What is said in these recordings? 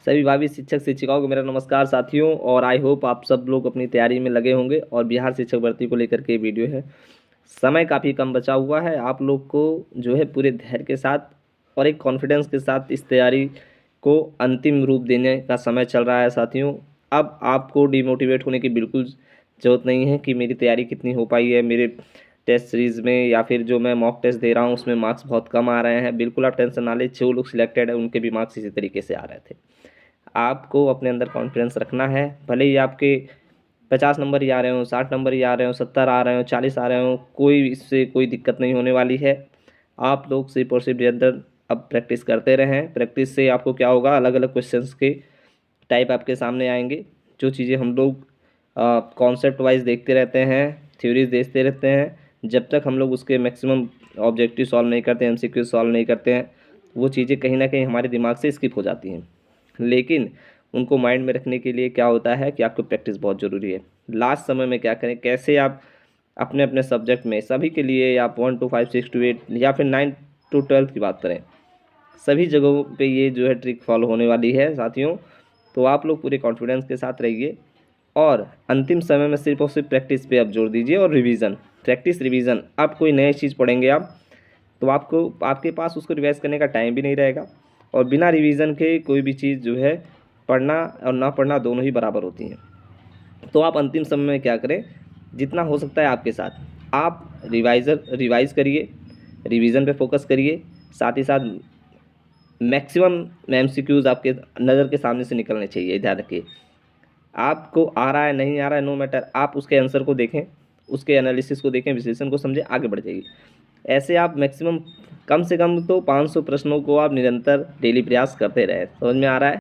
सभी भावी शिक्षक शिक्षिकाओं को मेरा नमस्कार साथियों। और आई होप आप सब लोग अपनी तैयारी में लगे होंगे। और बिहार शिक्षक भर्ती को लेकर के वीडियो है। समय काफ़ी कम बचा हुआ है। आप लोग को जो है पूरे धैर्य के साथ और एक कॉन्फिडेंस के साथ इस तैयारी को अंतिम रूप देने का समय चल रहा है साथियों। अब आपको डिमोटिवेट होने की बिल्कुल ज़रूरत नहीं है कि मेरी तैयारी कितनी हो पाई है, मेरे टेस्ट सीरीज़ में या फिर जो मैं मॉक टेस्ट दे रहा हूँ उसमें मार्क्स बहुत कम आ रहे हैं। बिल्कुल आप टेंशन ना लें। जो लोग सिलेक्टेड है उनके भी मार्क्स इसी तरीके से आ रहे थे। आपको अपने अंदर कॉन्फिडेंस रखना है। भले ही आपके 50 नंबर ही आ रहे हो, 60 नंबर ही आ रहे हो, 70 आ रहे हो, 40 आ रहे हो, कोई इससे कोई दिक्कत नहीं होने वाली है। आप लोग सिर्फ और सिर्फ निरंतर अब प्रैक्टिस करते रहें। प्रैक्टिस से आपको क्या होगा, अलग अलग क्वेश्चंस के टाइप आपके सामने आएंगे। जो चीज़ें हम लोग कॉन्सेप्ट वाइज देखते रहते हैं, थ्योरीज देखते रहते हैं, जब तक हम लोग उसके मैक्सिमम ऑब्जेक्टिव सॉल्व नहीं करते, एमसीक्यू सॉल्व नहीं करते हैं, वो चीज़ें कहीं ना कहीं हमारे दिमाग से स्किप हो जाती हैं। लेकिन उनको माइंड में रखने के लिए क्या होता है कि आपको प्रैक्टिस बहुत ज़रूरी है। लास्ट समय में क्या करें, कैसे आप अपने अपने सब्जेक्ट में सभी के लिए आप 1 to 5 6 to 8 या फिर 9 to 12 की बात करें, सभी जगहों पे ये जो है ट्रिक फॉलो होने वाली है साथियों। तो आप लोग पूरे कॉन्फिडेंस के साथ रहिए और अंतिम समय में सिर्फ और सिर्फ प्रैक्टिस पे आप जोर दीजिए और रिवीजन, प्रैक्टिस रिवीजन। आप कोई नई चीज़ पढ़ेंगे आप तो आपको आपके पास उसको रिवाइज करने का टाइम भी नहीं रहेगा। और बिना रिवीजन के कोई भी चीज़ जो है पढ़ना और ना पढ़ना दोनों ही बराबर होती हैं। तो आप अंतिम समय में क्या करें, जितना हो सकता है आपके साथ आप रिवाइज करिए, रिवीजन पे फोकस करिए। साथ ही साथ मैक्सिमम एमसीक्यूज़ आपके नज़र के सामने से निकलने चाहिए। ध्यान रखिए, आपको आ रहा है नहीं आ रहा है नो मैटर, आप उसके आंसर को देखें, उसके एनालिसिस को देखें, विश्लेषण को समझें, आगे बढ़ जाइए। ऐसे आप मैक्सिमम कम से कम तो 500 प्रश्नों को आप निरंतर डेली प्रयास करते रहें। समझ में आ रहा है?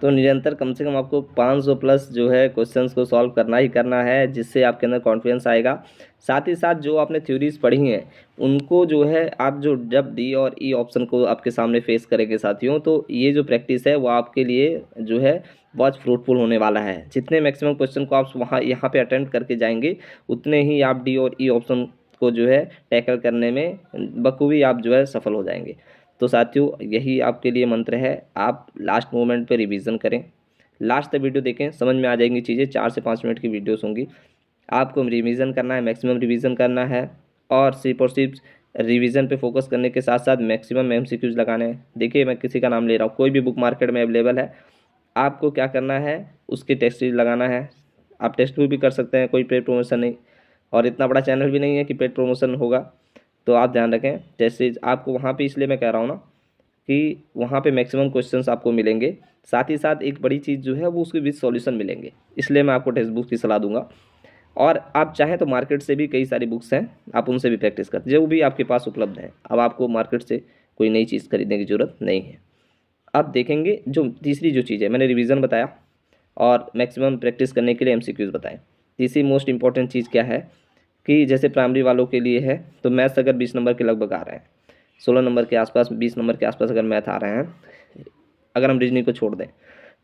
तो निरंतर कम से कम आपको 500 प्लस जो है क्वेश्चंस को सॉल्व करना ही करना है, जिससे आपके अंदर कॉन्फिडेंस आएगा। साथ ही साथ जो आपने थ्योरीज पढ़ी हैं उनको जो है आप जो जब डी और ई ऑप्शन को आपके सामने फेस करेंगे साथियों, तो ये जो प्रैक्टिस है वो आपके लिए जो है बहुत फ्रूटफुल होने वाला है। जितने मैक्सिमम क्वेश्चन को आप वहाँ यहाँ पे अटेम्प्ट करके जाएंगे, उतने ही आप डी और ई ऑप्शन को जो है टैकल करने में बखूबी आप जो है सफल हो जाएंगे। तो साथियों यही आपके लिए मंत्र है, आप लास्ट मोमेंट पे रिवीजन करें, लास्ट तक वीडियो देखें, समझ में आ जाएंगी चीज़ें। 4 से 5 मिनट की वीडियोस होंगी। आपको रिवीजन करना है, मैक्सिमम रिवीजन करना है और सिर्फ रिवीजन पे फोकस करने के साथ साथ मैक्सिमम एमसीक्यूज लगाने हैं। देखिए मैं किसी का नाम ले रहा हूँ, कोई भी बुक मार्केट में अवेलेबल है, आपको क्या करना है, उसके टेस्ट सीरीज लगाना है। आप टेस्ट भी कर सकते हैं, कोई पेड प्रमोशन नहीं, और इतना बड़ा चैनल भी नहीं है कि पेड प्रमोशन होगा। तो आप ध्यान रखें, टेस्ट सीरीज आपको वहाँ पे, इसलिए मैं कह रहा हूँ ना कि वहाँ पे मैक्सिमम क्वेश्चंस आपको मिलेंगे। साथ ही साथ एक बड़ी चीज़ जो है वो उसके विद सॉल्यूशन मिलेंगे, इसलिए मैं आपको टेक्स्ट बुक की सलाह दूंगा। और आप चाहें तो मार्केट से भी कई सारी बुक्स हैं, आप उनसे भी प्रैक्टिस करते, जो भी आपके पास उपलब्ध है। अब आपको मार्केट से कोई नई चीज़ खरीदने की ज़रूरत नहीं है। अब देखेंगे जो तीसरी जो चीज़ है, मैंने रिवीजन बताया और मैक्सिमम प्रैक्टिस करने के लिए एमसीक्यूज़ बताएं। तीसरी मोस्ट इंपॉर्टेंट चीज़ क्या है कि जैसे प्राइमरी वालों के लिए है तो मैथ्स अगर 20 नंबर के लगभग आ रहे हैं, 16 नंबर के आसपास, 20 नंबर के आसपास अगर मैथ आ रहे हैं, अगर हम रीजनिंग को छोड़ दें,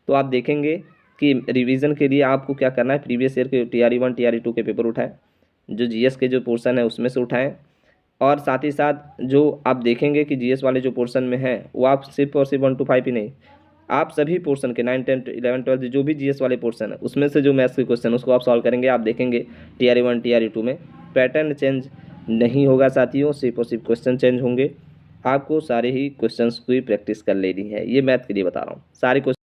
तो आप देखेंगे कि रिवीजन के लिए आपको क्या करना है, प्रीवियस ईयर के TRE 1 TRE 2 के पेपर उठाएं, जो जीएस के जो पोर्शन है उसमें से उठाएं। और साथ ही साथ जो आप देखेंगे कि जीएस वाले जो पोर्शन में है वो आप सिर्फ और सिर्फ 1 to 5 ही नहीं, आप सभी पोर्शन के 9 10 11 12 जो भी जीएस वाले पोर्शन है उसमें से जो मैथ्स के क्वेश्चन उसको आप सॉल्व करेंगे। आप देखेंगे TRE 1 TRE 2 में पैटर्न चेंज नहीं होगा साथियों, सिर्फ और सिर्फ क्वेश्चन चेंज होंगे। आपको सारे ही क्वेश्चंस की प्रैक्टिस कर लेनी है, ये मैथ के लिए बता रहा हूँ सारे क्वेश्चन।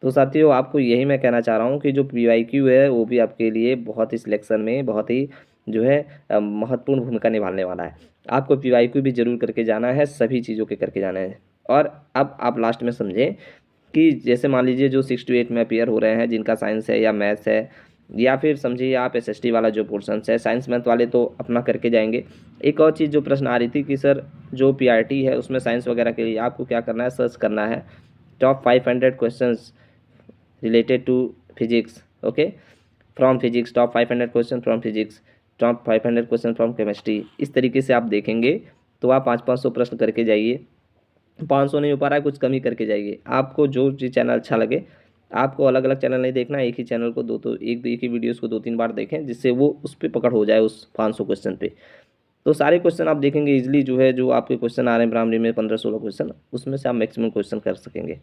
तो साथियों आपको यही मैं कहना चाह रहा हूँ कि जो PYQ है वो भी आपके लिए बहुत ही सिलेक्शन में बहुत ही जो है महत्वपूर्ण भूमिका निभाने वाला है। आपको PYQ भी जरूर करके जाना है, सभी चीज़ों के करके जाना है। और अब आप लास्ट में समझें कि जैसे मान लीजिए जो 6 to 8 में अपियर हो रहे हैं, जिनका साइंस है या मैथ्स है, या फिर समझिए आप SST वाला जो पोर्सन है, साइंस मैथ वाले तो अपना करके जाएंगे। एक और चीज़ जो प्रश्न आ रही थी कि सर जो PRT है उसमें साइंस वगैरह के लिए आपको क्या करना है, सर्च करना है top 500 questions related to physics, okay, from physics, top 500 question from physics, top 500 question from chemistry। इस तरीके से आप देखेंगे तो आप 500 प्रश्न करके जाइए। 500 नहीं हो पा रहा है, कुछ कम ही करके जाइए। आपको जो भी चैनल अच्छा लगे, आपको अलग अलग चैनल नहीं देखना, एक ही चैनल को एक ही वीडियोस को 2-3 बार देखें, जिससे वो उस पर पकड़ हो जाए उस 500 क्वेश्चन पे। तो सारे क्वेश्चन आप देखेंगे इजीली, जो है जो आपके क्वेश्चन आ रहे हैं प्राइमरी में 15-16 क्वेश्चन, उसमें से आप मैक्सिमम क्वेश्चन कर सकेंगे।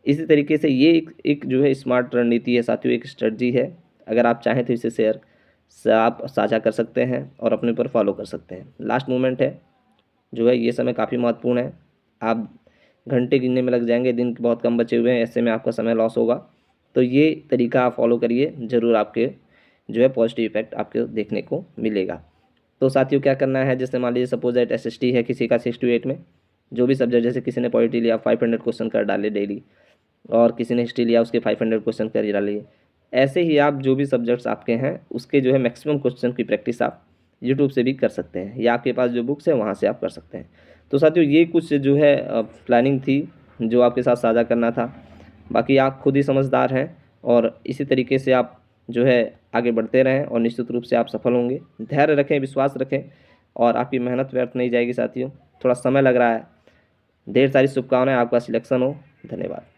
इसी तरीके से ये एक जो है स्मार्ट रणनीति है साथियों, एक स्ट्रेटजी है। अगर आप चाहें तो इसे शेयर आप साझा कर सकते हैं और अपने ऊपर फॉलो कर सकते हैं। लास्ट मोमेंट है जो है, ये समय काफ़ी महत्वपूर्ण है। आप घंटे गिनने में लग जाएंगे, दिन के बहुत कम बचे हुए हैं, ऐसे में आपका समय लॉस होगा। तो ये तरीका आप फॉलो करिए, ज़रूर आपके जो है पॉजिटिव इफेक्ट आपको देखने को मिलेगा। तो साथियों क्या करना है, जैसे मान लीजिए सपोज दैट SST है किसी का 6 to 8 में, जो भी सब्जेक्ट, जैसे किसी ने पॉलिटी लिया 500 क्वेश्चन कर डाले डेली, और किसी ने हिस्ट्री लिया उसके 500 क्वेश्चन कर डालिए। ऐसे ही आप जो भी सब्जेक्ट्स आपके हैं उसके जो है मैक्सिमम क्वेश्चन की प्रैक्टिस आप यूट्यूब से भी कर सकते हैं, या आपके पास जो बुक्स है वहाँ से आप कर सकते हैं। तो साथियों ये कुछ जो है प्लानिंग थी जो आपके साथ साझा करना था। बाकी आप खुद ही समझदार हैं, और इसी तरीके से आप जो है आगे बढ़ते रहें और निश्चित रूप से आप सफल होंगे। धैर्य रखें, विश्वास रखें, और आपकी मेहनत व्यर्थ नहीं जाएगी साथियों। थोड़ा समय लग रहा है, ढेर सारी शुभकामनाएं, आपका सिलेक्शन हो। धन्यवाद।